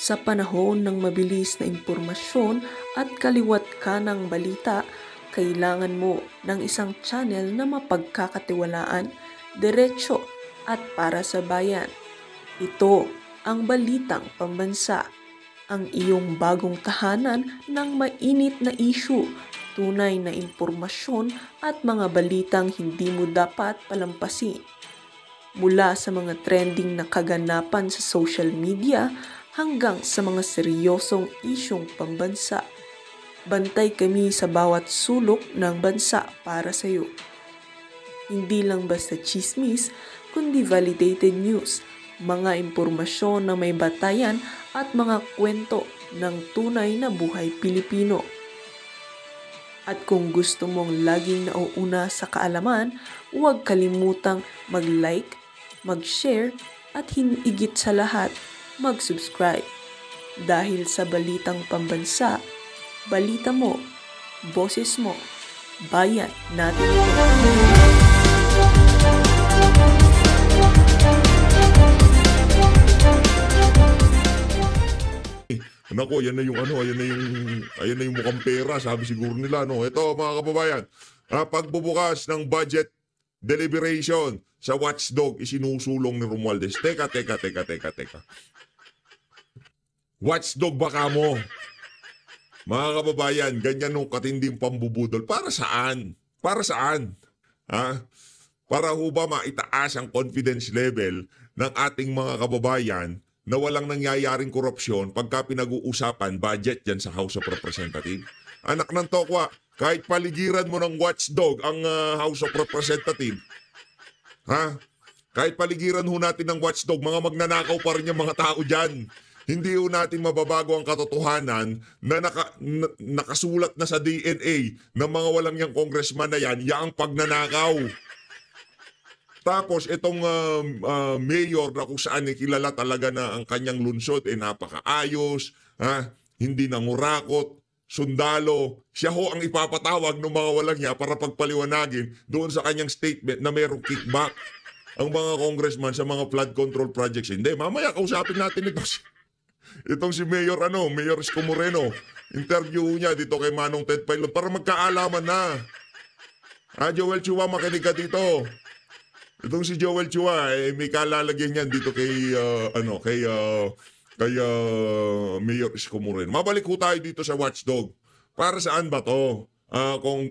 Sa panahon ng mabilis na impormasyon at kaliwat ka ng balita, kailangan mo ng isang channel na mapagkakatiwalaan, diretso at para sa bayan. Ito ang Balitang Pambansa, ang iyong bagong tahanan ng mainit na issue, tunay na impormasyon at mga balitang hindi mo dapat palampasin. Mula sa mga trending na kaganapan sa social media hanggang sa mga seryosong isyong pambansa. Bantay kami sa bawat sulok ng bansa para sa iyo. Hindi lang basta chismis, kundi validated news, mga impormasyon na may batayan at mga kwento ng tunay na buhay Pilipino. At kung gusto mong laging nauuna sa kaalaman, huwag kalimutang mag-like, mag-share at higit sa lahat, mag-subscribe. Dahil sa Balitang Pambansa, balita mo, boses mo, bayan natin ito. Nako, yan na yung ayan na yung mukhang pera, sabi siguro nila, no. Ito, mga kababayan, pagbubukas ng budget deliberation sa watchdog isinusulong ni Romualdez. Teka. Watchdog baka mo. Mga kababayan, ganyan nung katinding pambubudol. Para saan? Ha? Para ho ba maitaas ang confidence level ng ating mga kababayan na walang nangyayaring korupsyon pagka pinag-uusapan budget dyan sa House of Representatives? Anak ng tokwa, kahit paligiran mo ng watchdog ang House of Representatives, ha? Kahit paligiran ho natin ng watchdog, mga magnanakaw pa rin yung mga tao dyan. Hindi ho natin mababago ang katotohanan na nakasulat na sa DNA ng mga walang yang congressman na yan, yaang pagnanakaw. Tapos itong mayor na kung saan kilala talaga na ang kanyang lungsod napakaayos, hindi nangurakot, sundalo, siya ho ang ipapatawag ng mga walang niya para pagpaliwanagin doon sa kanyang statement na mayroong kickback ang mga congressman sa mga flood control projects. Hindi, mamaya kausapin natin itong si Mayor Isko Moreno. Interview niya dito kay Manong Ted Pilot para magkaalaman na. Joel Chua, makinig ka dito. Itong si Joel Chua, may kalalagyan niyan dito kay Mayor Isko Moreno. Mabalik ko tayo dito sa watchdog. Para saan ba to? Kung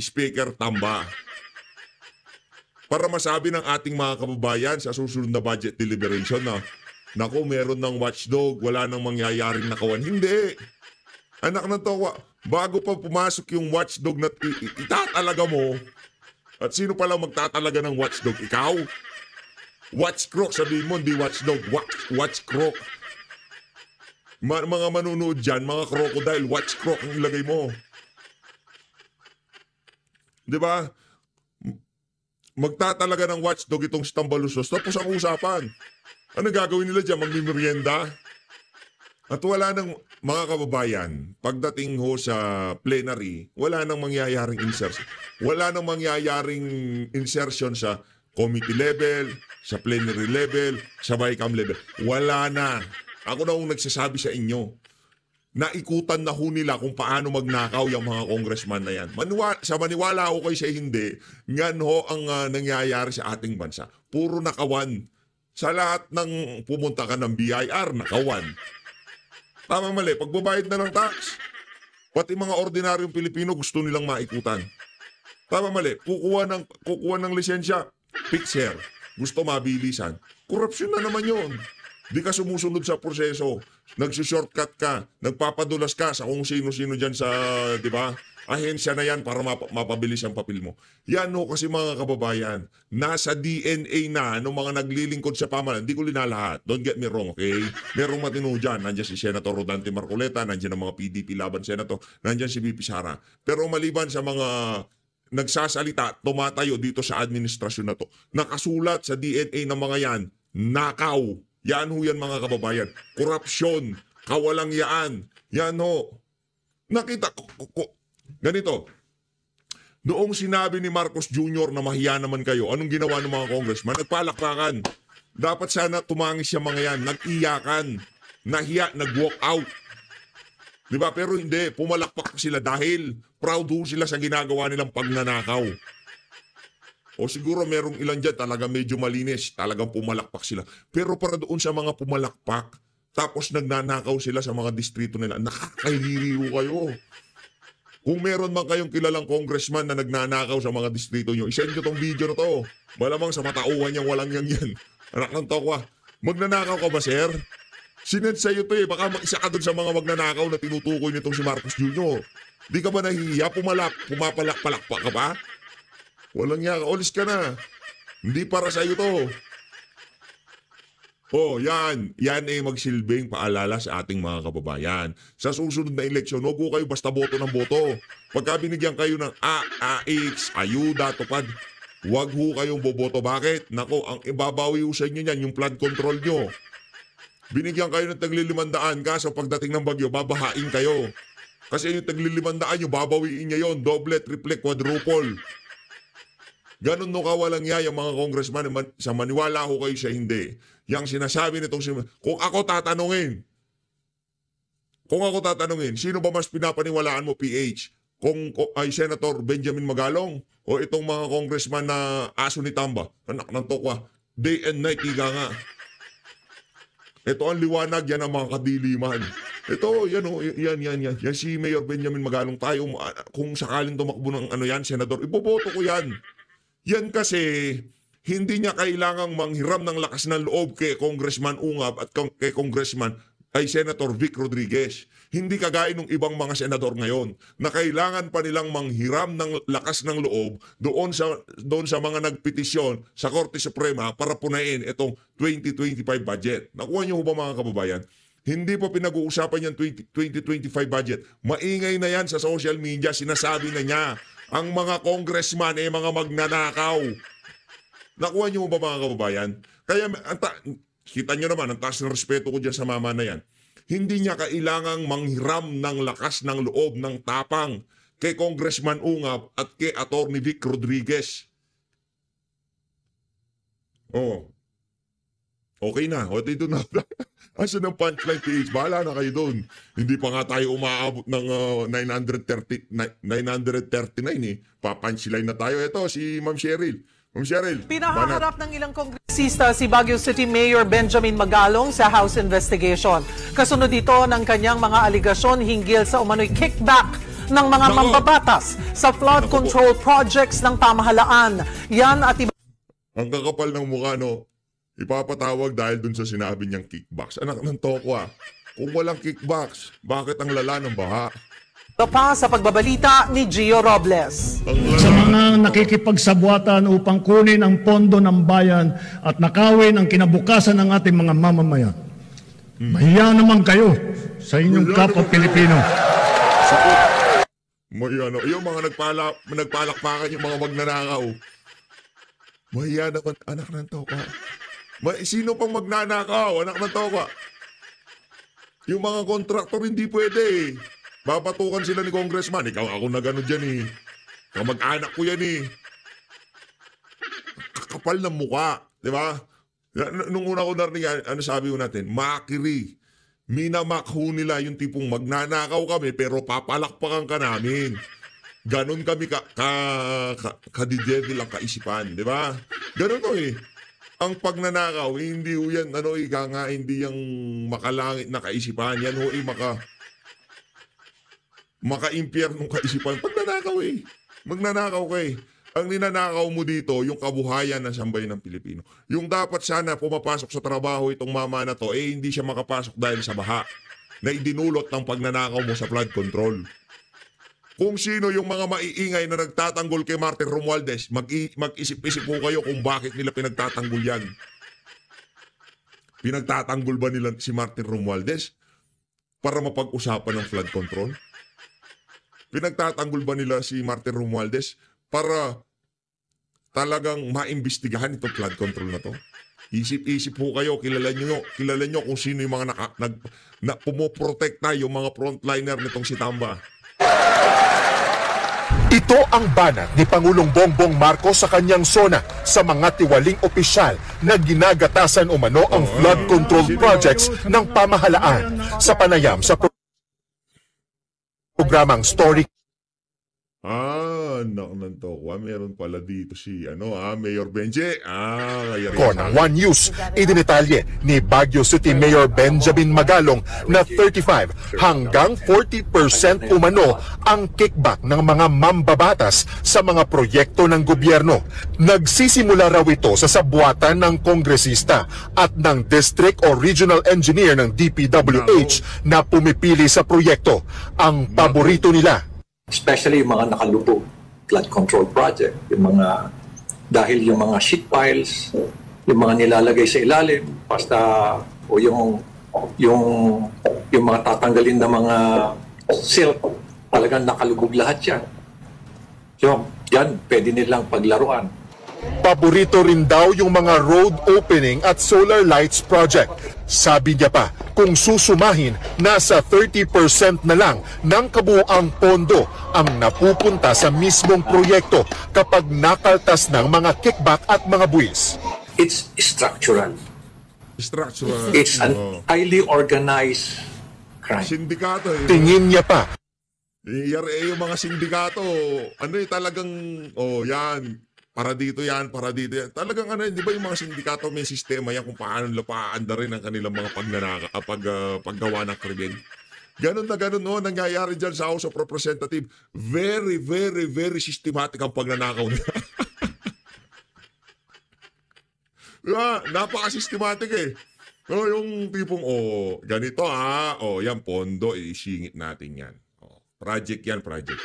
Speaker Tamba. Para masabi ng ating mga kababayan sa susunod na budget deliberation na, naku, meron ng watchdog, wala nang mangyayaring nakawan. Hindi. Anak ng towa, bago pa pumasok yung watchdog na itatalaga mo, at sino pala magtatalaga ng watchdog? Ikaw? Watchcrook, sabihin mo, hindi watchdog. Watchcrook. Mga manunood dyan, mga crocodile, watchcrook ang ilagay mo. Diba? Magtatalaga ng watchdog itong Stambalusos. Tapos ang usapan. Ano gagawin nila dyan? Magmimerienda? At wala nang, mga kababayan, pagdating ho sa plenary, wala nang mangyayaring insertion. Wala nang mangyayaring insertion sa committee level, sa plenary level, sa BICAM level. Wala na. Ako na yung nagsasabi sa inyo. Naikutan na ho nila kung paano magnakaw yung mga congressman na yan. Sa maniwala ako kayo sa hindi, ngan ho ang nangyayari sa ating bansa. Puro nakawan. Sa lahat ng pumunta ka ng BIR, nakawan. Tama mali, pagbabayad na ng tax. Pati mga ordinaryong Pilipino gusto nilang maikutan. Tama mali, kukuha ng lisensya, fixer. Gusto mabilisan. Korupsyon na naman yun. Di ka sumusunod sa proseso. Nagsushortcut ka, nagpapadulas ka sa kung sino-sino dyan sa, di ba? Ahensya na yan para mapabilis ang papel mo. Yan ho kasi mga kababayan, nasa DNA na ng mga naglilingkod sa pamahalaan. Hindi ko linalahat. Don't get me wrong, okay? Merong matino dyan. Nandiyan si Senator Rodante Marcoleta, nandiyan ang mga PDP laban Senator, nandiyan si VP Sara. Pero maliban sa mga nagsasalita, tumatayo dito sa administrasyon na to, nakasulat sa DNA ng mga yan, nakaw. Yan ho yan mga kababayan. Korupsyon, kawalangyaan. Yan ho. Nakita ko. Ganito, noong sinabi ni Marcos Jr. na mahiya naman kayo, anong ginawa ng mga congressman? Nagpalakpakan. Dapat sana tumangis yung mga yan, nag-iyakan. nahiya, nag-walk out. Diba? Pero hindi, pumalakpak sila dahil proud ho sila sa ginagawa nilang pagnanakaw. O siguro merong ilan dyan talaga medyo malinis, talagang pumalakpak sila. Pero para doon sa mga pumalakpak, tapos nagnanakaw sila sa mga distrito nila, nakakahiliw kayo. Kung meron man kayong kilalang congressman na nagnanakaw sa mga distrito nyo, isend nyo tong video na to. Malamang sa matauhan niyang walang yan. Anak ng tokwa, magnanakaw ka ba, sir? Sinend sa'yo to baka mag-isa ka dun sa mga magnanakaw na tinutukoy nitong si Marcos Jr. Di ka ba nahihiya? Pumapalak-palakpa ka ba? Walang yan, olis ka na. Hindi para sa'yo to. Oh, yan magsilbing paalala sa ating mga kababayan. Sa susunod na eleksyon, huwag ko kayo basta boto ng boto. Pagka binigyan kayo ng AAX, ayuda, tupad, huwag ho kayong boboto. Bakit? Nako, ang ibabawi ho sa inyo yan, yung flood control nyo. Binigyan kayo ng tagli-500 kaso pagdating ng bagyo, babahain kayo. Kasi yung tagli-500 nyo, babawiin niya yon, doble, triple, quadruple. Ganon no kawalang yung mga congressman, sa maniwala ko kayo sa hindi. Yang sinasabi nitong kung ako tatanungin, sino ba mas pinapaniwalaan mo, PH? Kung ay Senator Benjamin Magalong o itong mga congressman na aso ni Tamba, anak ng tokwa, day and night, higa nga. Ito ang liwanag, yan ang mga kadiliman. Ito, yan o, yan si Mayor Benjamin Magalong tayo, kung sakaling tumakbo ng Senador, iboboto ko yan. Yan kasi, hindi niya kailangang manghiram ng lakas ng loob kay Congressman Ungab at kay Congressman ay Senator Vic Rodriguez. Hindi kagaya ng ibang mga senador ngayon na kailangan pa nilang manghiram ng lakas ng loob doon sa mga nagpetisyon sa Korte Suprema para punain itong 2025 budget. Nakuha niyo ba mga kababayan? Hindi pa pinag-uusapan yung 2025 budget. Maingay na yan sa social media, sinasabi na niya. Ang mga congressman ay mga magnanakaw. Nakuha niyo ba mga kababayan? Kaya kita niyo naman, ang taas ng respeto ko dyan sa mama na yan. Hindi niya kailangang manghiram ng lakas ng loob, ng tapang kay Congressman Ungab at kay Atty. Vic Rodriguez. Oh. Okay na. O, dito na. Asa ng punchline PH? Bahala na kayo doon. Hindi pa nga tayo umaabot ng 939 eh. Papunchline na tayo. Ito, si Ma'am Cheryl. Ma'am Cheryl. Pinahaharap ng ilang kongresista si Baguio City Mayor Benjamin Magalong sa House investigation. Kasunod ito ng kanyang mga aligasyon hinggil sa umano'y kickback ng mga mambabatas sa flood control projects ng pamahalaan. Yan at iba. Ang kakapal ng mukha, no? Ipapatawag dahil dun sa sinabi niyang kickbacks. Anak ng tokwa, kung walang kickbacks, bakit ang lala ng baha? Ito pa sa pagbabalita ni Gio Robles. Sa mga nakikipagsabwatan upang kunin ang pondo ng bayan at nakawin ang kinabukasan ng ating mga mamamayan. Mahiya naman kayo sa inyong kapwa Pilipino. Yung mga nagpalakpakan, yung mga magnanakaw. Mahiya naman, anak ng tokwa. Sino pang magnanakaw, anak ng tokwa? Yung mga kontraktor hindi pwede eh. Babatukan sila ni Congressman. Ikaw ako na gano'n dyan eh. Kamag-anak ko yan eh. Kakapal ng muka. Di ba? Nung una ko narinig, ano sabi ko natin? Makiri. Minamakho nila yung tipong magnanakaw kami pero papalakpakan ka namin. Ganon kami kadidedi lang kaisipan. Di ba? Ganon to eh. Ang pagnanakaw, hindi ho yan, hindi yung makalangit na kaisipan. Yan ho maka-impyernong kaisipan. Pagnanakaw eh. Magnanakaw ka eh. Ang ninanakaw mo dito, yung kabuhayan ng sambayan ng Pilipino. Yung dapat sana pumapasok sa trabaho itong mama na to, hindi siya makapasok dahil sa baha na idinulot ng pagnanakaw mo sa flood control. Kung sino yung mga maiingay na nagtatanggol kay Martin Romualdez, mag-isip-isip po kayo kung bakit nila pinagtatanggol yan. Pinagtatanggol ba nila si Martin Romualdez para mapag-usapan ng flood control? Pinagtatanggol ba nila si Martin Romualdez para talagang maimbestigahan itong flood control na to? Isip-isip po kayo, kilala nyo kung sino yung mga pumoprotekta yung mga frontliner nitong si Tamba. Ito ang banat ni Pangulong Bongbong Marcos sa kanyang sona sa mga tiwaling opisyal na ginagatasan umano ang flood control projects ng pamahalaan sa panayam sa programang Story Anak ng tokwa, meron pala dito si Mayor Benje. Kaya ko ng One News. Idinetalye ni Baguio City Mayor Benjamin Magalong na 35 hanggang 40% umano ang kickback ng mga mambabatas sa mga proyekto ng gobyerno. Nagsisimula raw ito sa sabuatan ng kongresista at ng district o regional engineer ng DPWH na pumipili sa proyekto. Ang paborito nila, especially yung mga nakalubog flood control project, dahil yung mga sheet piles, yung mga nilalagay sa ilalim, basta o yung mga tatanggalin na mga silt, talagang nakalubog lahat yan. So, yan, pwede nilang paglaruan. paborito rin daw yung mga road opening at solar lights project. Sabi niya pa, kung susumahin, nasa 30% na lang ng kabuuang pondo ang napupunta sa mismong proyekto kapag nakaltas ng mga kickback at mga buwis. It's structural. Structural. It's an highly organized crime. Sindikato Tingin niya pa, yung mga sindikato, talagang, yan, para dito yan. Talagang di ba yung mga sindikato may sistema yan kung paano paanda rin ang kanilang mga paggawa ng krimen. Ganon na ganon, nangyayari dyan sa House of Representatives. Very, very, very systematic ang pagnanakaw nila. Diba? Napaka-systematic eh. Yung tipong, ganito yan, pondo, isingit natin yan. Project yan, project.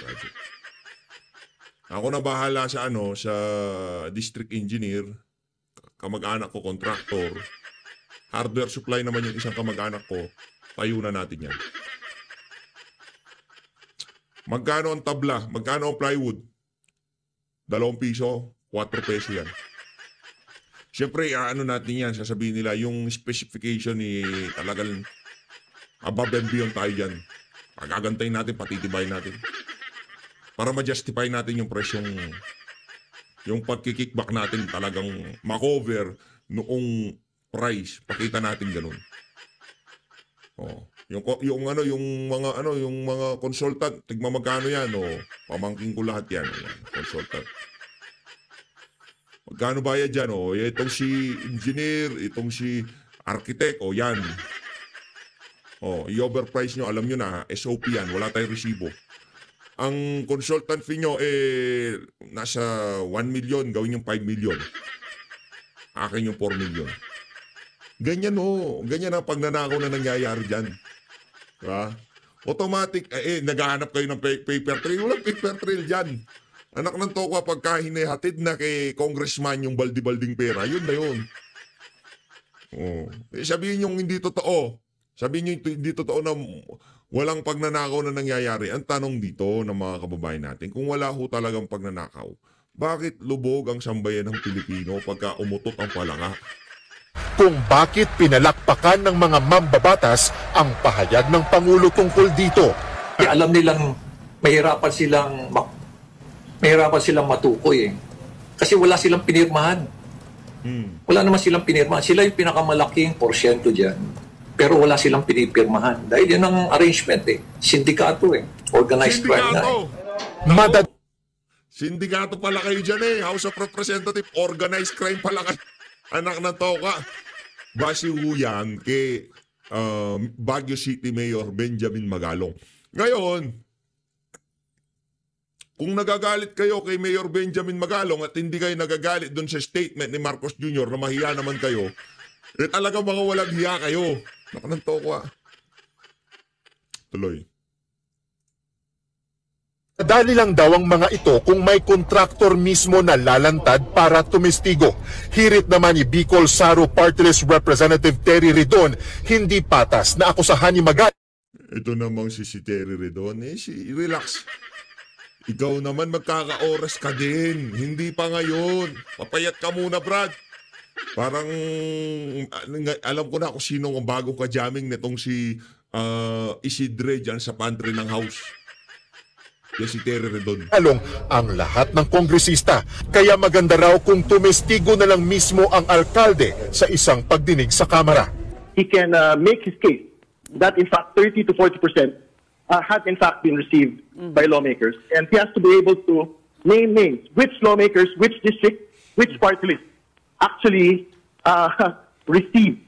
Ako na bahala sa sa district engineer, kamag-anak ko, contractor, hardware supply naman yung isang kamag-anak ko, tayo na natin yan. Magkano ang tabla? Magkano ang plywood? 2 piso, 4 peso yan. Siyempre, natin yan, sasabihin nila, yung specification talagang above and beyond tayo dyan. Pagagantayin natin, patitibay natin. Para ma-justify natin yung presyong, yung pagkikickback natin talagang makover noong price. Pakita natin ganun. Yung mga consultant, tigma magkano yan, pamangking ko lahat yan, consultant. Magkano bayad dyan, itong si engineer, itong si architect, yan. I-overprice nyo, alam nyo na, SOP yan, wala tayong resibo. Ang consultant fee nyo, nasa 1 million, gawin yung 5 million. Akin yung 4 million. Ganyan ganyan ang pagnanakaw na nangyayari dyan. Diba? Automatic, naghahanap kayo ng paper trail. Walang paper trail dyan. Anak ng tokwa, pagka hinihatid na kay congressman yung baldi-balding pera, yun na yun. Sabihin yung hindi totoo. Sabihin nyo hindi totoo na walang pagnanakaw na nangyayari. Ang tanong dito ng mga kababayan natin, kung wala ho talagang pagnanakaw, bakit lubog ang sambayan ng Pilipino pagka umutot ang palanga? Kung bakit pinalakpakan ng mga mambabatas ang pahayag ng Pangulo tungkol dito. Alam nilang mahirapan silang matukoy. Kasi wala silang pinirmahan. Wala naman silang pinirmahan. Sila yung pinakamalaking porsyento dyan. Pero wala silang pinipirmahan. Dahil yan ang arrangement Sindikato Organized crime na Sindikato pala kayo dyan House of Representatives, organized crime pala kayo. Anak na toka. Base yan kay Baguio City Mayor Benjamin Magalong. Ngayon, kung nagagalit kayo kay Mayor Benjamin Magalong at hindi kayo nagagalit doon sa statement ni Marcos Jr. na mahiya naman kayo, talaga mga walang hiya kayo. Nakananto ko Tuloy. Dali lang daw ang mga ito kung may kontraktor mismo na lalantad para tumistigo. Hirit naman ni Bicol Saro Party List Representative Terry Ridon, hindi patas na akusahan ni Magalong. Ito namang si Terry Ridon, relax. Ikaw naman magkaka-oras ka din. Hindi pa ngayon. Papayat ka muna, Brad. Parang alam ko na kung sino ang bagong ka-jamming nitong si Isidre dyan sa pantry ng house. Yan si Terry Redon. Along ang lahat ng kongresista. Kaya maganda raw kung tumestigo na lang mismo ang alkalde sa isang pagdinig sa Kamara. He can make his case that in fact 30 to 40% had in fact been received by lawmakers. And he has to be able to name names, which lawmakers, which district, which party list actually receive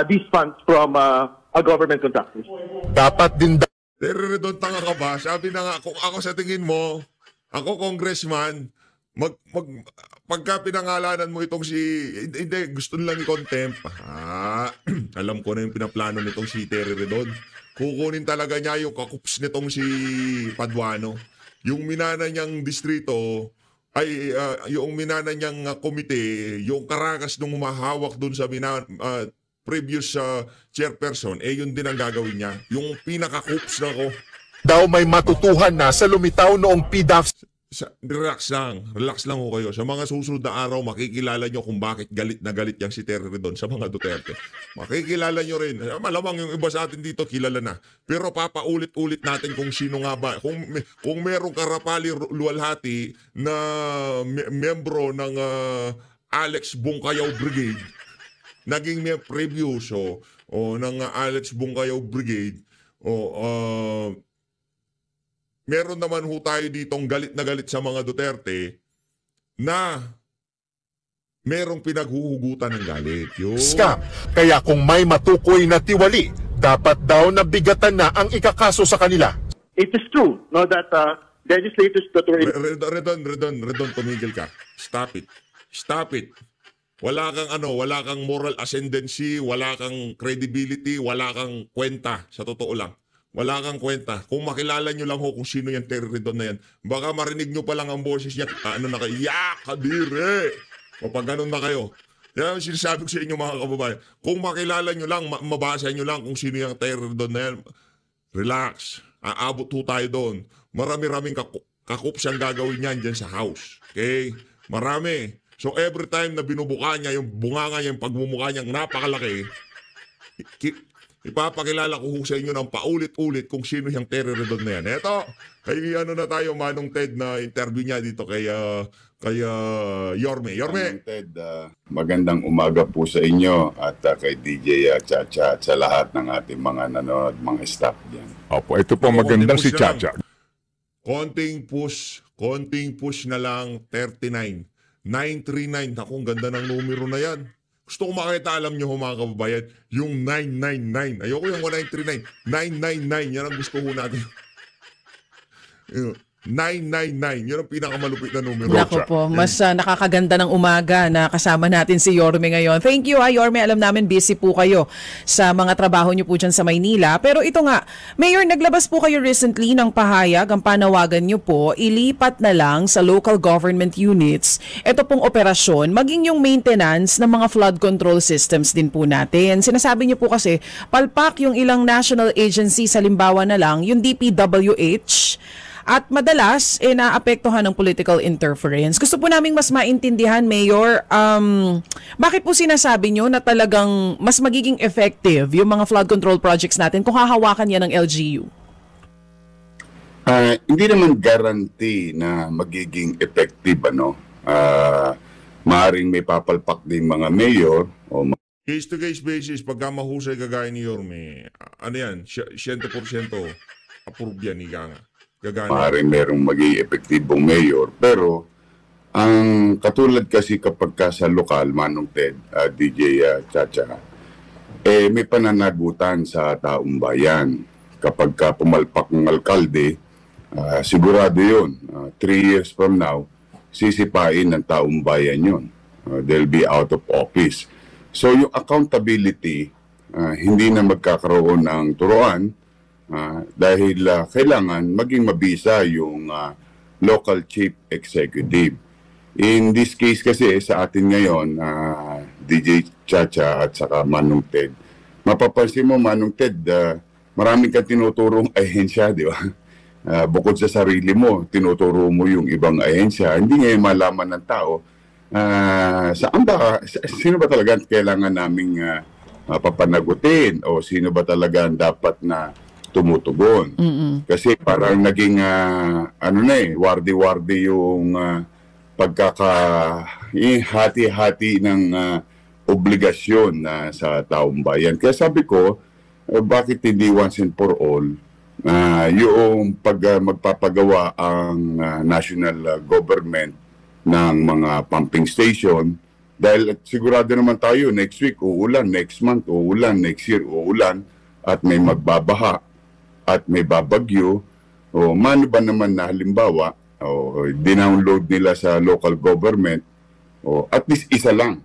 these funds from a government contractors. Dapat din Terry Redon, tanga ka ba? Sabi na nga, kung ako sa tingin mo, ako congressman, pagka pinangalanan mo itong si, hindi, gusto nilang i-contempt. Alam ko na yung pinaplano nitong si Terry Redon. Kukunin talaga niya yung kakups nitong si Paduano. Yung minana niyang distrito, yung minana niyang komite, yung karakas nung humahawak dun sa previous chairperson, yun din ang gagawin niya. Yung pinaka-coops na ko. daw may matutuhan na sa lumitaw noong PDAF. Relax lang ho kayo. Sa mga susunod na araw, makikilala nyo kung bakit galit na galit yang si Terry Redon sa mga Duterte. Makikilala nyo rin. Malamang yung iba sa atin dito kilala na. Pero papaulit-ulit natin kung sino nga ba. Kung merong karapali luwalhati na membro ng Alex Bungkayaw Brigade, naging may previous ng Alex Bungkayaw Brigade, meron naman ho tayo ditong galit na galit sa mga Duterte na merong pinaghuhugutan ng galit. Scam. Kaya kung may matukoy na tiwali, dapat daw nabigatan na ang ikakaso sa kanila. It is true that legislators that were... Redon, tumigil ka. Stop it. Wala kang moral ascendancy, wala kang credibility, wala kang kwenta, sa totoo lang. Wala kang kwenta. Kung makilala nyo lang ho kung sino yung Terry Redon na yan, baka marinig nyo pa lang ang boses niya, na kayo, kadire! O pag ganun na kayo. Yan ang sinasabi ko sa inyo mga kababayan. Kung makilala nyo lang, mabasa nyo lang kung sino yung Terry Redon na yan, relax. Aabot ho tayo doon. Marami-raming kakups ang gagawin niyan dyan sa house. Okay? Marami. So every time na binubuka niya, yung bunganga niya, yung pagmumukha niya, napakalaki, ipapakilala ko sa inyo ng paulit-ulit kung sino yung Terry Redon na yan. Eto, kay na tayo, Manong Ted, na interview niya dito kay Yorme. Manong Ted, magandang umaga po sa inyo at kay DJ Chacha at sa lahat ng ating mga nanonood, mga staff diyan. Opo, ito po magandang si Chacha. Konting push na lang, 39. 939, akong ganda ng numero na yan. Gusto ko makita, alam nyo mga kababayan, yung 999. Ayoko yung 939. 999, yan ang gusto ko natin. 999, yan ang pinakamalupit na numero. Naku po, mas nakakaganda ng umaga na kasama natin si Yorme ngayon. Thank you Yorme, alam namin busy po kayo sa mga trabaho niyo po dyan sa Maynila. Pero ito nga, Mayor, naglabas po kayo recently ng pahayag, ang panawagan niyo po, ilipat na lang sa local government units ito pong operasyon, maging yung maintenance ng mga flood control systems din po natin. Sinasabi niyo po kasi, palpak yung ilang national agencies, halimbawa na lang, yung DPWH, at madalas, naapektuhan ng political interference. Gusto po naming mas maintindihan, Mayor, bakit po sinasabi nyo na talagang mas magiging effective yung mga flood control projects natin kung hahawakan yan ng LGU? Hindi naman guarantee na magiging effective, maaring may papalpak din mga mayor o case-to-case basis, pagka mahusay kagaya ni Yorme, ano yan, 100% approve yan, ika nga. maaaring merong maging epektibong mayor. Pero, ang katulad kasi kapag ka sa lokal, Manong Ted, DJ Chacha, may pananagutan sa taong bayan. Kapag ka pumalpak ng alkalde, sigurado yun. 3 years from now, sisipain ng taong bayan yun. They'll be out of office. So, yung accountability, hindi na magkakaroon ng turuan, dahil kailangan maging mabisa yung local chief executive. In this case kasi sa atin ngayon, DJ Chacha at saka Manong Ted, mapapansin mo Manong Ted, maraming kang tinuturong ahensya, di ba? Bukod sa sarili mo, tinuturo mo yung ibang ahensya. Hindi ngayon malaman ng tao, sino ba talaga kailangan naming papanagutin o sino ba talaga dapat na tumutugon. Kasi parang naging wardi-wardi yung hati-hati ng obligasyon sa taong bayan. Kaya sabi ko, bakit hindi once and for all yung magpapagawa ang national government ng mga pumping station, dahil sigurado naman tayo next week uulan, next month uulan, next year uulan, at may magbabaha at may babagyo, o mano ba naman na halimbawa dinownload nila sa local government, at least isa lang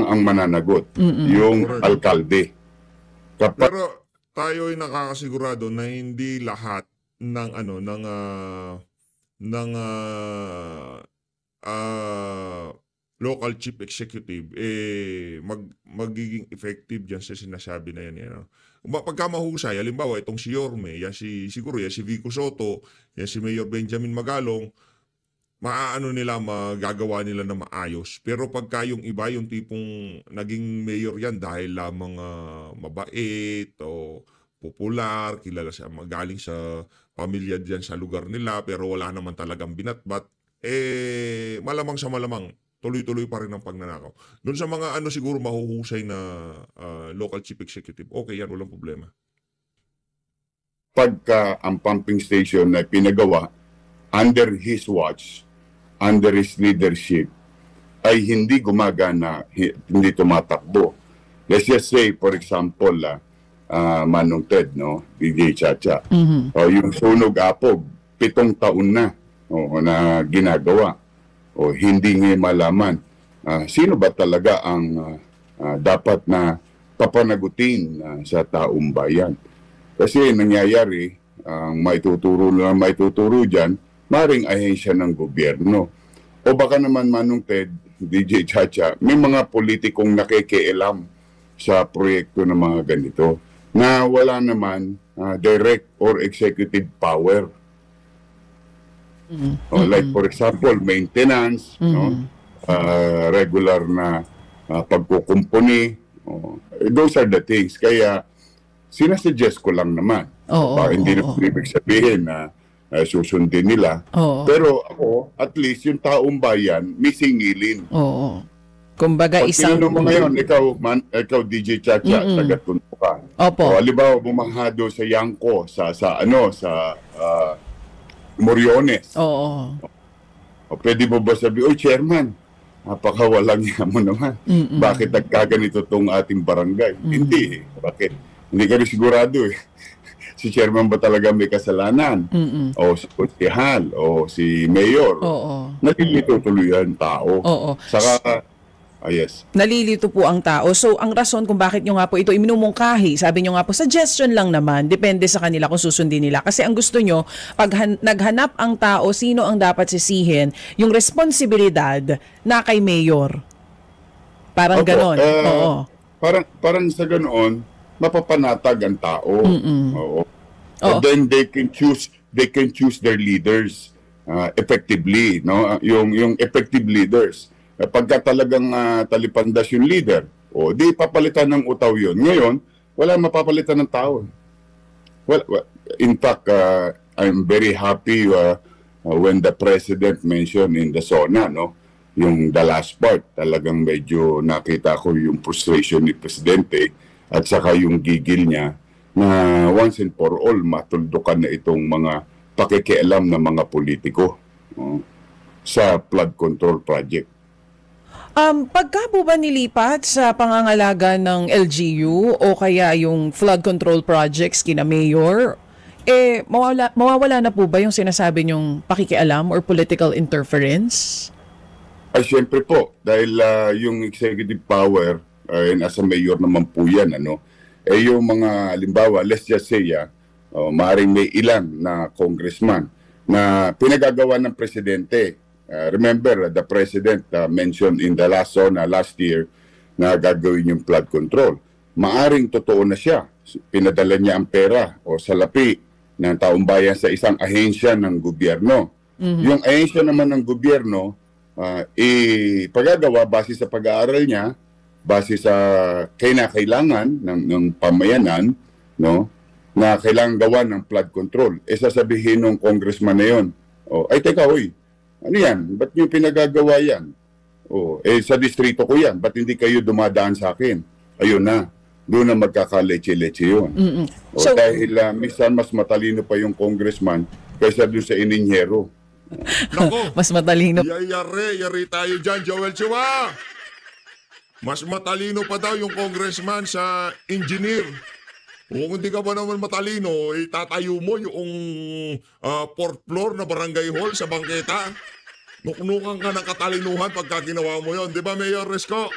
ang mananagot, yung alkalde. Pero tayo ay nakakasigurado na hindi lahat ng local chief executive magiging effective diyan sa sinasabi na yan. Pagka mahusay, halimbawa itong si Yorme, siguro si Vico Soto, yan si Mayor Benjamin Magalong, magagawa nila na maayos. Pero pagka yung iba, yung tipong naging mayor yan dahil lamang mabait o popular, kilala siya, magaling sa pamilya diyan sa lugar nila, pero wala naman talagang binatbat, malamang sa malamang, tuloy-tuloy pa rin ang pagnanakaw. Doon sa mga siguro mahuhusay na local chief executive, okay yan, walang problema. Pagka ang pumping station na pinagawa under his watch, under his leadership, ay hindi gumagana, hindi tumatakbo. Let's just say, for example, Manong Ted, DJ Chacha, yung Sunog Apog, 7 taon na na ginagawa. Hindi nga malaman sino ba talaga ang dapat na papanagutin sa taong bayan. Kasi nangyayari, ang maituturo dyan, maring ahensya ng gobyerno. O baka naman, Manong Ted, DJ Chacha, may mga politikong nakikialam sa proyekto ng mga ganito na wala naman direct or executive power. Like for example, maintenance, regular na pagkukumpuni. Those are the things. Kaya sinasuggest ko lang naman. Hindi na ibig sabihin na susundin nila. Pero ako, at least yung taong bayan, may singilin. Kumbaga isang... Pag mo ngayon, ikaw DJ Chacha, taga-Tondo ka. Halimbawa, bumahado sa Yangko, sa Moriones. Pwede mo ba sabi, Chairman, napakawalang niya mo naman. Bakit nagkaganito tong ating barangay? Hindi. Bakit? Hindi ka rin sigurado si Chairman ba talaga may kasalanan? O si Konsehal? O si Mayor? Nalilito tuloy ang tao. Saka, yes. Nalilito po ang tao. So, ang rason kung bakit nyo nga po ito iminumungkahi, sabi nyo nga po, suggestion lang naman, depende sa kanila kung susundin nila. Kasi ang gusto nyo, pag naghanap ang tao, sino ang dapat sisihin, yung responsibilidad na kay Mayor. Parang ganon. Parang sa ganoon, mapapanatag ang tao. And then they can choose their leaders effectively, yung effective leaders. Pagka talagang talipandas yung leader, di papalitan ng utaw yun. Ngayon, wala mapapalitan ng tao. Well, in fact, I'm very happy when the President mentioned in the SONA, yung the last part, talagang medyo nakita ko yung frustration ni Presidente at saka yung gigil niya na once and for all matuldukan na itong mga pakikialam ng mga politiko sa flood control project. Pagka po ba nilipat sa pangangalaga ng LGU o kaya yung flood control projects kina Mayor, mawawala na po ba yung sinasabi nyong pakikialam or political interference? Ay, siyempre po, dahil yung executive power, and as a mayor naman po yan, yung mga, halimbawa, let's just say, maaaring may ilan na congressman na pinagagawa ng presidente. Remember, the president mentioned in the last SONA last year na gagawin yung flood control. Maaring totoo na siya. Pinadala niya ang pera o salapi ng taong bayan sa isang ahensya ng gobyerno. Yung ahensya naman ng gobyerno, pagagawa base sa pag-aaral niya, base sa kinakailangan ng pamayanan, na kailangan gawa ng flood control. Sasabihin ng congressman na yun, ay teka, ano yan? Ba't nyo pinagagawa yan? Sa distrito ko yan, ba't hindi kayo dumadaan sa akin? Ayun na, doon na magkakaleche-leche yun. So, dahil minsan mas matalino pa yung congressman kaysa doon sa ininyero. Nako, mas matalino. yari tayo dyan, Joel Chua. Mas matalino pa daw yung congressman sa engineer. Kung hindi ka ba naman matalino, itatayo mo yung fourth floor na barangay hall sa bangketa. Nuknukan ka ng katalinuhan pagka ginawa mo yon, di ba, Mayor Risco?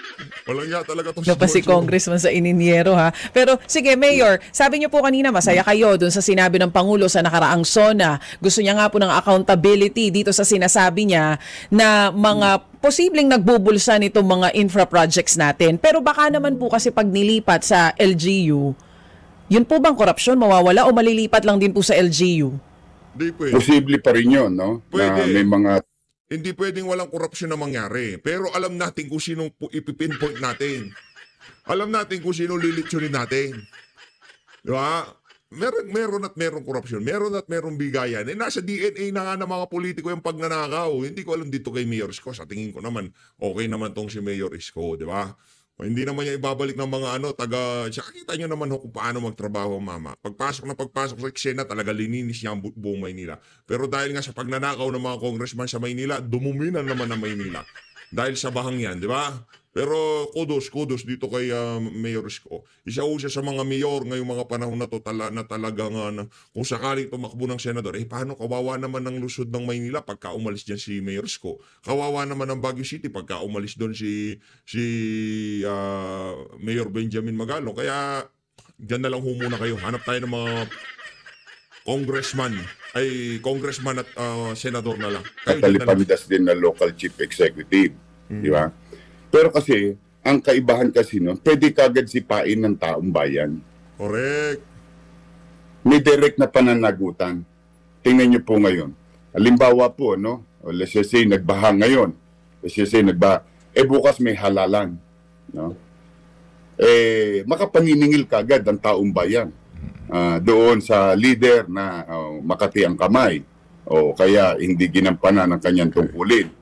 Walang ya talaga itong Pa si congressman sa ininyero, ha? Pero sige, Mayor, sabi niyo po kanina masaya kayo dun sa sinabi ng Pangulo sa nakaraang SONA. Gusto niya nga po ng accountability dito sa sinasabi niya na mga posibleng nagbubulsa nitong mga infra projects natin. Pero baka naman po kasi pag nilipat sa LGU, yun po bang korupsyon mawawala o malilipat lang din po sa LGU? Hindi pwede. Posible pa rin yun, no? Pwede. Na may mga Hindi pwedeng walang korupsyon na mangyari. Pero alam natin kung sino ipipinpoint natin. Alam natin kung sino lilitsyonin natin. Di ba? Meron at meron korupsyon. Meron at meron bigayan. Nasa DNA na nga ng mga politiko yung pagnanakaw. Hindi ko alam dito kay Mayor Isko. Sa tingin ko naman, okay naman tong si Mayor Isko. Di ba? Hindi naman niya ibabalik ng mga kita nyo naman kung paano magtrabaho, mama. Pagpasok sa eksena, talaga lininis niya ang buong Maynila. Pero dahil nga sa pagnanakaw ng mga congressman sa Maynila, dumuminan naman ang Maynila. Dahil sa bahang yan, di ba? Pero kudos dito kay Mayor Isko. Isa sa mga mayor ngayong mga panahon na to na talagang kung sakaling tumakbo ng senador, paano kawawa naman ng lusod ng Maynila pagka umalis dyan si Mayor Isko? Kawawa naman ng Baguio City pagka umalis doon si Mayor Benjamin Magalong. Kaya dyan na lang muna kayo. Hanap tayo ng mga congressman at senador na lang. katalipandas din na local chief executive. Di ba? Pero kasi, ang kaibahan kasi nun, pwede kagad sipain ng taong bayan. Correct. May direct na pananagutan. Tingnan niyo po ngayon. Halimbawa po, no? Let's just say, nagbaha ngayon. Let's just say, nagbaha. Bukas may halalan. No? Makapaniningil kagad ang taong bayan. Doon sa leader na makati ang kamay. O kaya hindi ginampanan ng kanyang tungkulin.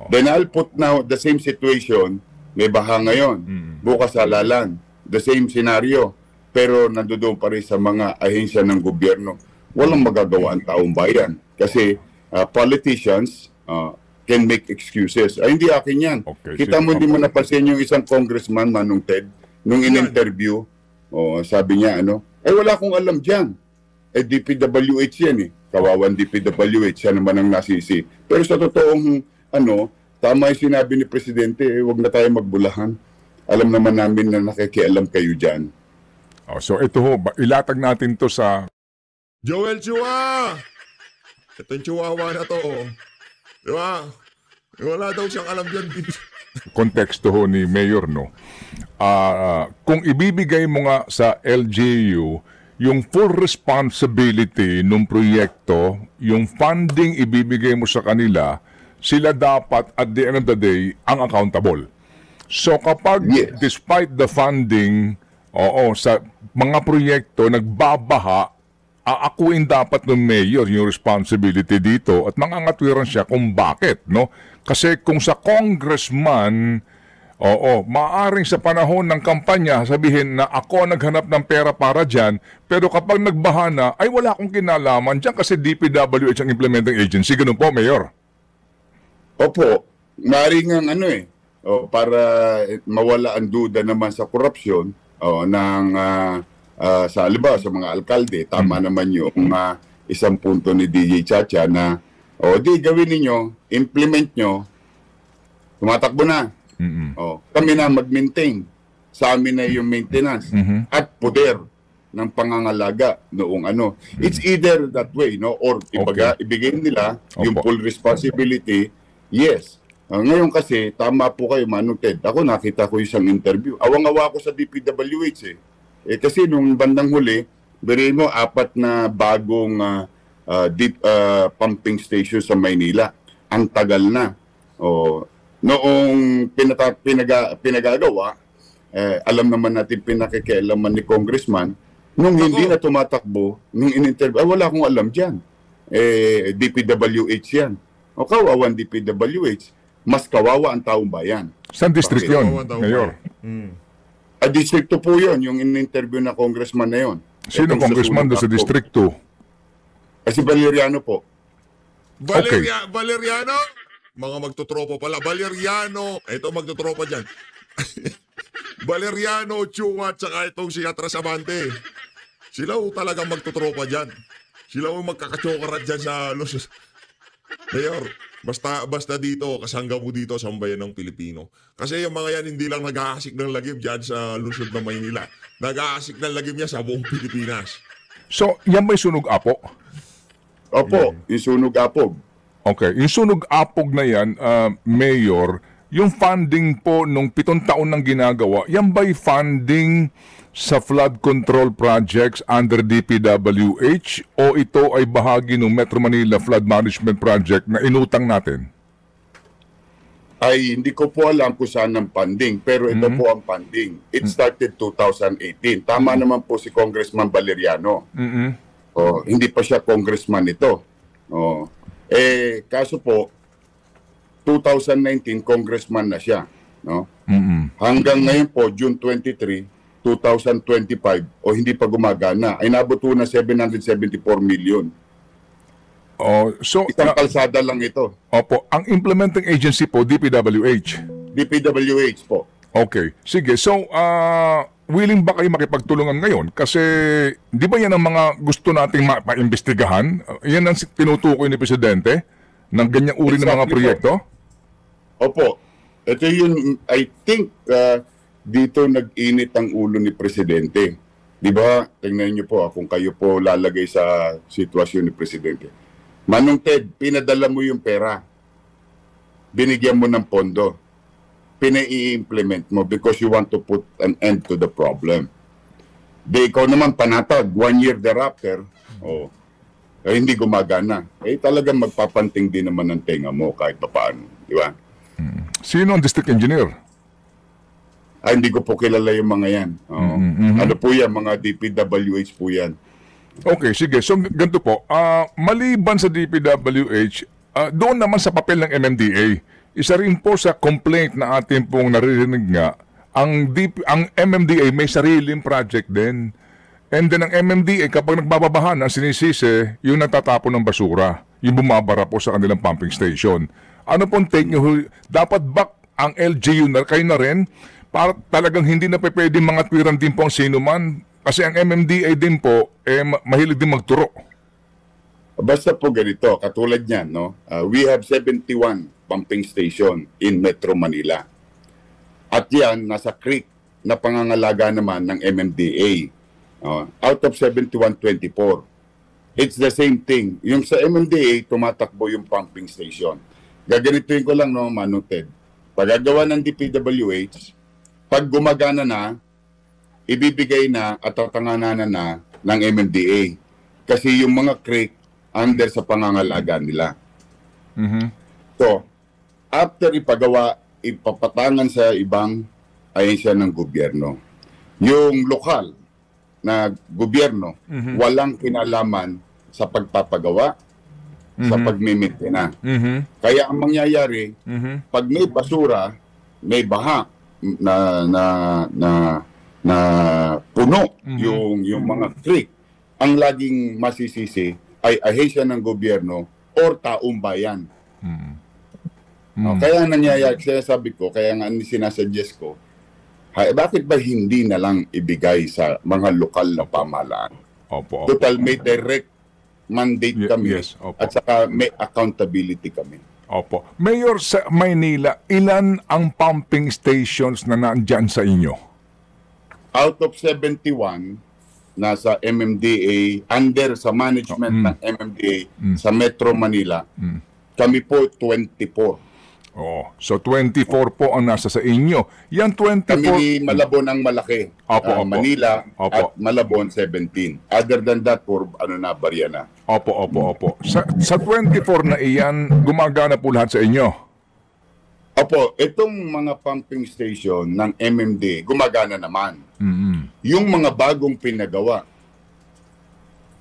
Then I'll put now the same situation, may baha ngayon, bukas halalan, the same scenario, pero nandoon pa rin sa mga ahensya ng gobyerno. Walang magagawa ang taong bayan kasi politicians can make excuses. Hindi akin yan. Okay, Kita mo, hindi mo napansin yung isang congressman, Manong Ted, nung in-interview, sabi niya, wala akong alam dyan. DPWH yan eh. Kawawan DPWH, siya naman ang nasisi. Pero sa totoong tama yung sinabi ni Presidente, huwag na tayo magbulahan. Alam naman namin na nakikialam kayo dyan. So ito ilatag natin to sa Joel Chua! Itong chihuahua na to. Di ba? Wala daw siyang alam dyan. konteksto ni Mayor, no? Kung ibibigay mo nga sa LGU yung full responsibility ng proyekto, yung funding ibibigay mo sa kanila, sila dapat at the end of the day ang accountable. So kapag despite the funding, sa mga proyekto nagbabaha, aakuin dapat ng mayor yung responsibility dito at mangangatwiran siya kung bakit, no? Kasi kung sa congressman, maaring sa panahon ng kampanya sabihin na ako naghanap ng pera para dyan, pero kapag nagbaha na, ay wala akong kinalaman dyan kasi DPWH ang implementing agency. Ganun po, Mayor? Opo, maaaring ang para mawala ang duda naman sa korupsyon sa halimbawa sa mga alkalde, tama naman yung isang punto ni DJ Chacha na di gawin ninyo, implement nyo, tumatakbo na. Kami na mag-maintain. Sa amin na yung maintenance at poder ng pangangalaga noong It's either that way, no? Or ibigay nila yung full responsibility. Yes. Ngayon kasi, tama po kayo, Manong Ted. Ako nakita ko isang interview. Awang-awa ko sa DPWH kasi nung bandang huli, beriin mo, 4 na bagong deep pumping station sa Maynila. Ang tagal na. Noong pinagagawa, alam naman natin pinakikialaman ni Congressman, Nung hindi na tumatakbo, nung in-interview, wala akong alam dyan. DPWH yan. O kawawan DPWH, mas kawawa ang taong bayan. Saan district yun, Kawawa daw Mayor? Distrito po yun, yung in-interview na congressman na yun. Sino Itong congressman doon sa Sunog District Akop. 2? Si Valeriano po. Valeriano? Mga magtutropa pala. Valeriano. Ito magtutropa dyan. Valeriano, Chunga, tsaka itong si Atras Amante. Sila ho talagang magtutropa dyan. Sila ho magkakachokarat dyan sa Luzon. Mayor, basta dito, kasangga mo dito sa bayan ng Pilipino. Kasi yung mga yan hindi lang nag-aasik ng lagim dyan sa Luzon ng Maynila. Nag-aasik ng lagim niya sa buong Pilipinas. So, yan may sunog apo? Opo, yung sunog apog. Okay, yung sunog apog na yan, Mayor, yung funding po nung 7 taon nang ginagawa, yan ba'y funding sa flood control projects under DPWH o ito ay bahagi ng Metro Manila Flood Management Project na inutang natin? Ay, hindi ko po alam kung saan ang funding, pero ito po ang funding. It started 2018. Tama naman po si Congressman Valeriano. Hindi pa siya congressman ito. Kaso po, 2019, congressman na siya. No? Hanggang ngayon po, June 23, 2025, hindi pa gumagana, ay nabot po na 774 million. So, Isang kalsada lang ito. opo, ang implementing agency po, DPWH. DPWH po. Okay, sige. So, willing ba kayo makipagtulungan ngayon? Kasi, di ba yan ang mga gusto nating maimbestigahan? Yan ang tinutukoy ni Presidente ng ganyang uri ng mga Exactly proyekto? Opo. Ito yun, I think, dito nag-init ang ulo ni Presidente. Di ba? Tingnan niyo po, kung kayo po lalagay sa sitwasyon ni Presidente. Manong Ted, pinadala mo yung pera. Binigyan mo ng pondo. Pinai-implement mo because you want to put an end to the problem. Ikaw naman panatag, 1 year thereafter, hindi gumagana. Talagang magpapanting din naman ang tenga mo kahit pa paano. Di ba? Sino ang district engineer? Hindi ko po kilala yung mga yan. Ano po yan? Mga DPWH po yan. Okay, sige. So, ganito po. Maliban sa DPWH, doon naman sa papel ng MMDA, isa rin po sa complaint na ating pong naririnig nga, ang MMDA may sariling project din. And then ang MMDA, kapag nagbababahan, ang sinisisi, yung natatapon ng basura, yung bumabara po sa kanilang pumping station. Ano pong take nyo? Dapat ba ang LGU na kayo na rin para talagang hindi na pwedeng mga twiran din po ang sino man? Kasi ang MMDA din po, mahilig din magturo. Basta po ganito, katulad niyan, no? We have 71 pumping station in Metro Manila. At yan, nasa creek na pangangalaga naman ng MMDA. Out of 71, 24. It's the same thing. Yung sa MMDA, tumatakbo yung pumping station. Gaganituin ko lang, no, Manong Ted. Pagagawa ng DPWH, pag gumagana na, ibibigay na at tatanganan na ng MMDA. Kasi yung mga creek, under sa pangangalaga nila. So, after ipagawa, ipapatangan sa ibang ahensya ng gobyerno. Yung lokal na gobyerno, walang kinalaman sa pagpapagawa, sa pagmimitina. Kaya ang mangyayari, pag may basura, may baha na puno yung mga creek, ang laging masisisi ay ahensya ng gobyerno or taong bayan. Kaya nangyayari, kaya sabi ko, kaya nga sinasuggest ko, bakit ba hindi na lang ibigay sa mga lokal na pamahalaan? Total, may direct mandate kami at saka may accountability kami. Opo. Mayor, sa Maynila, ilan ang pumping stations na nandyan sa inyo? Out of 71, nasa MMDA, under sa management ng MMDA sa Metro Manila, kami po 24. So 24 po ang nasa sa inyo. Yan 24... Kami Malabon ang malaki. Manila at Malabon 17. Other than that, barya na. Opo. Sa 24 na iyan, gumagana po lahat sa inyo? Opo, itong mga pumping station ng MMD, gumagana naman. Yung mga bagong pinagawa,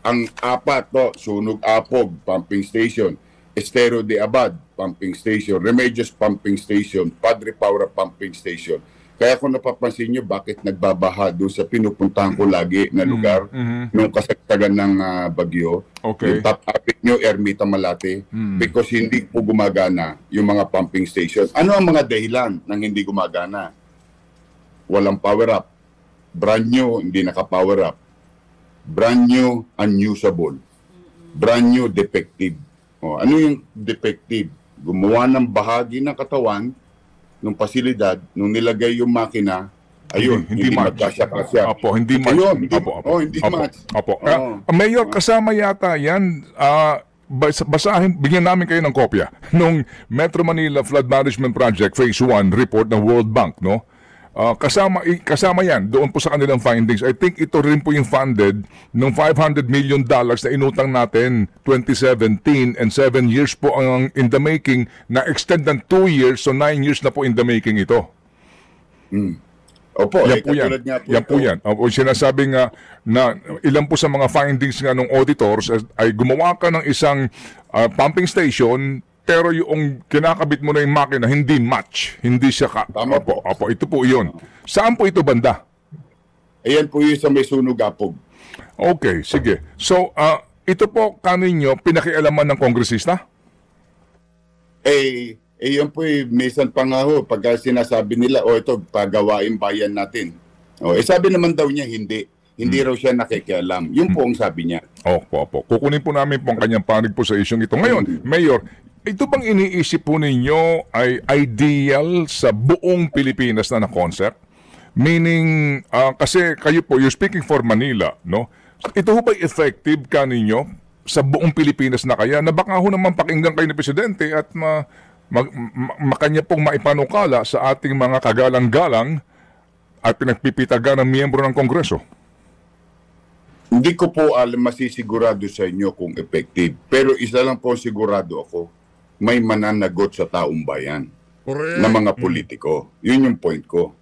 ang apat to, Sunog Apog, pumping station, Estero de Abad, pumping station, Remedios pumping station, Padre Paura pumping station. Kaya kung napapansin nyo, bakit nagbabaha doon sa pinupuntahan ko lagi na lugar nung kasagsagan ng bagyo, Okay. yung Top Avenue, Ermita Malate, because hindi po gumagana yung mga pumping station. Ano ang mga dahilan ng hindi gumagana? Walang power up. Brand new, hindi naka-power up. Brand new, unusable. Brand new, defective. O, ano yung defective? Gumawa ng bahagi ng katawan ng pasilidad, nung nilagay yung makina, ayun, hindi magkasya-kasya. Opo, hindi match. Ayun, hindi Opo. match. Opo. Oo. Mayor, kasama yata yan, basahin, bigyan namin kayo ng kopya nung Metro Manila Flood Management Project Phase 1 report ng World Bank, no? Kasama yan doon po sa kanilang findings. I think ito rin po yung funded ng $500 million na inutang natin 2017, and 7 years po ang in the making, na extend ng 2 years, so 9 years na po in the making ito. Opo, Yan po yan. Yan po yan. Opo, sinasabi nga na ilan po sa mga findings nga ng auditors ay gumawa ka ng isang pumping station, pero yung kinakabit mo na yung makina, hindi match. Hindi siya Tama po. Opo, ito po yun. Saan po ito banda? Ayan po yung sa may Sunog Apog. Okay, sige. So, ito po kaninyo pinakialaman ng kongresista? Yan po minsan pa nga ho, pagka sinasabi nila, ito, pagawain bayan natin. Sabi naman daw niya, hindi. Hindi raw siya nakikialam. Yun po ang sabi niya. Opo. Kukunin po namin po ang kanyang panig po sa isyong ito. Ngayon, Mayor, ito bang iniisip po ninyo ay ideal sa buong Pilipinas na concept? Meaning, kasi kayo po, you're speaking for Manila, no? Ito ho ba effective kaninyo sa buong Pilipinas na kaya? Na baka ho naman pakinggan kayo ni Presidente at makanya pong maipanukala sa ating mga kagalang-galang at pinagpipitagan ng miyembro ng Kongreso? Hindi ko po masisigurado sa inyo kung effective. Pero isa lang po sigurado ako, may mananagot sa taong bayan. Correct. Na mga politiko. Yun yung point ko.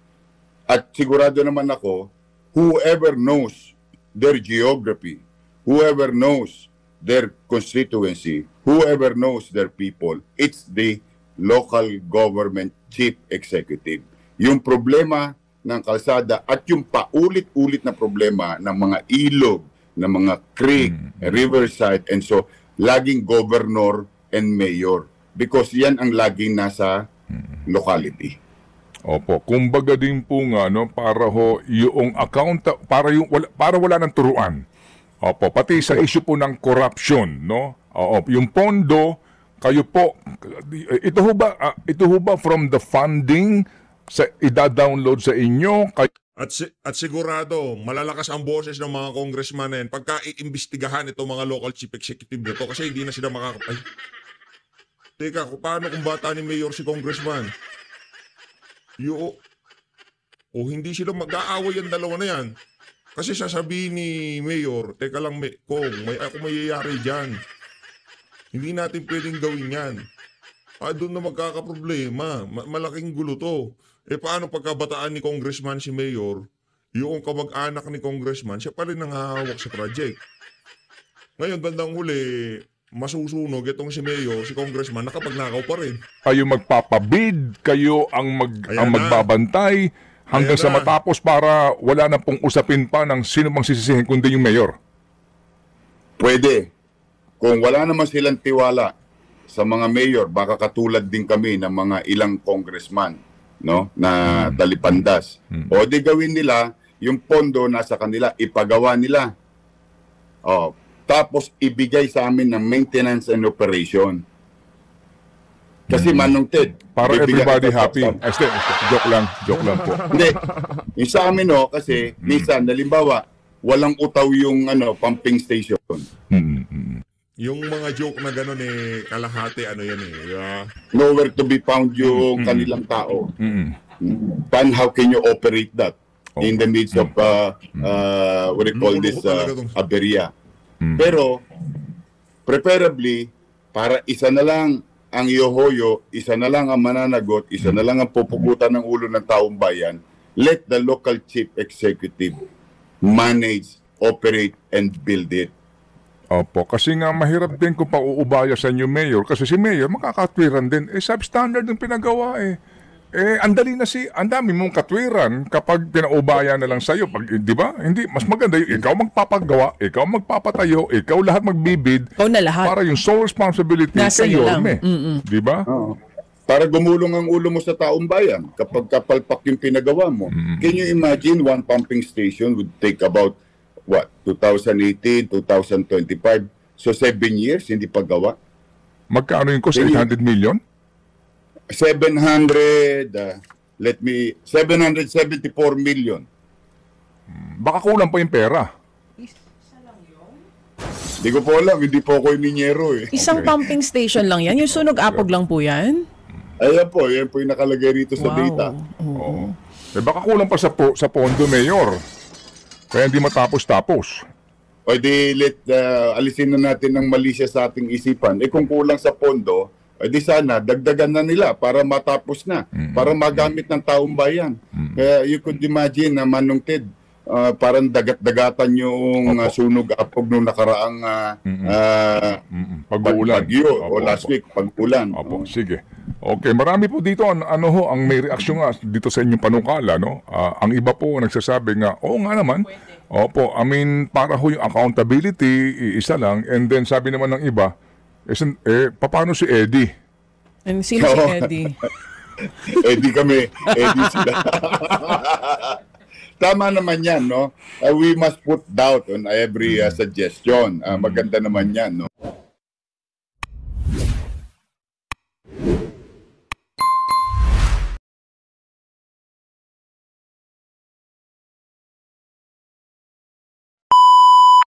At sigurado naman ako, whoever knows their geography, whoever knows their constituency, whoever knows their people, it's the local government chief executive. Yung problema ng kalsada at yung paulit-ulit na problema ng mga ilog, ng mga creek, riverside, and so, laging governor and mayor. Because yan ang laging nasa locality. Opo, kumbaga din po nga, no, para ho yung para wala ng turuan. Opo, pati sa issue po ng corruption, no? Yung pondo, kayo po, ito ho ba from the funding sa ida-download sa inyo? At sigurado, malalakas ang boses ng mga congressman na yan pagka iimbestigahan itong mga local chief executive nito kasi hindi na sila makakapay. Teka, paano kung bata ni Mayor si congressman? Hindi sila mag-aaway ang dalawa na yan. Kasi sasabihin ni Mayor, teka lang, ako mayayari dyan. Hindi natin pwedeng gawin yan. Doon na magkakaproblema. Malaking gulo to. Paano pagkabataan ni congressman si Mayor, yung kamag-anak ni congressman, siya pa rin ang hahawak sa project. Ngayon, bandang huli, masusunog itong si Mayor, si congressman, nakapagnakaw pa rin. Kayo magpapabid, kayo ang magbabantay hanggang sa matapos para wala na pong usapin pa ng sino mang sisisihin kundi yung Mayor. Pwede. Kung wala naman silang tiwala sa mga mayor, baka katulad din kami ng mga ilang congressman, no, na talipandas. O di gawin nila, yung pondo nasa kanila, ipagawa nila. Tapos ibigay sa amin ng maintenance and operation. Kasi Manong Ted, para everybody happy. Joke lang po. Hindi. Yung sa amin kasi minsan, halimbawa, walang utaw yung pumping station. Yung mga joke na gano'n kalahati, Nowhere to be found yung kanilang tao. How can you operate that in the midst of, what do you call this, aberya? Pero, preferably, para isa na lang ang ihohoyo, isa na lang ang mananagot, isa na lang ang pupukutan ng ulo ng taong bayan, let the local chief executive manage, operate, and build it. Opo, kasi nga mahirap din kung pauubaya sa inyo, Mayor. Kasi si Mayor, makakatwiran din. Substandard yung pinagawa eh. Ang dami mong katwiran kapag pinaubaya na lang sa'yo. Di ba? Hindi, mas maganda yung ikaw magpapagawa, ikaw magpapatayo, ikaw lahat magbibid. Ikaw na lahat. Para yung sole responsibility Nasa kay iyo lang. Yorme. Di ba? Oo. Para gumulong ang ulo mo sa taong bayan kapag kapalpak yung pinagawa mo. Can you imagine one pumping station would take about, 2018, 2025? So 7 years, hindi pa gawa? Magkano yung cost? 800 million? 774 million. Baka kulang pa yung pera. Hindi ko po alam, hindi po ako ininyero eh. Isang pumping station lang yan? Yung sunog apog lang po yan? Ayan po yung nakalagay rito sa data. Oo. Baka kulang pa sa pondo, Mayor. Kaya hindi matapos-tapos. Pwede alisin na natin ng mali siya sa ating isipan. Kung kulang sa pondo, di sana dagdagan na nila para matapos na, para magamit ng taong bayan. Kaya you could imagine na Manong Ted, parang dagat-dagatan yung sunog apog nung nakaraang pag-uulan. Bagyo o last week, pag-ulan. Opo, sige. Okay, marami po dito ang may reaksyon nga dito sa inyong panukala, no? Ang iba po nagsasabi nga, oo nga naman. Opo, para ho yung accountability, isa lang. And then sabi naman ng iba, paano si Eddie? And sino si Eddie? Eddie kami. Eddie sila. Tama naman yan, no? We must put doubt on every suggestion. Maganda naman yan, no?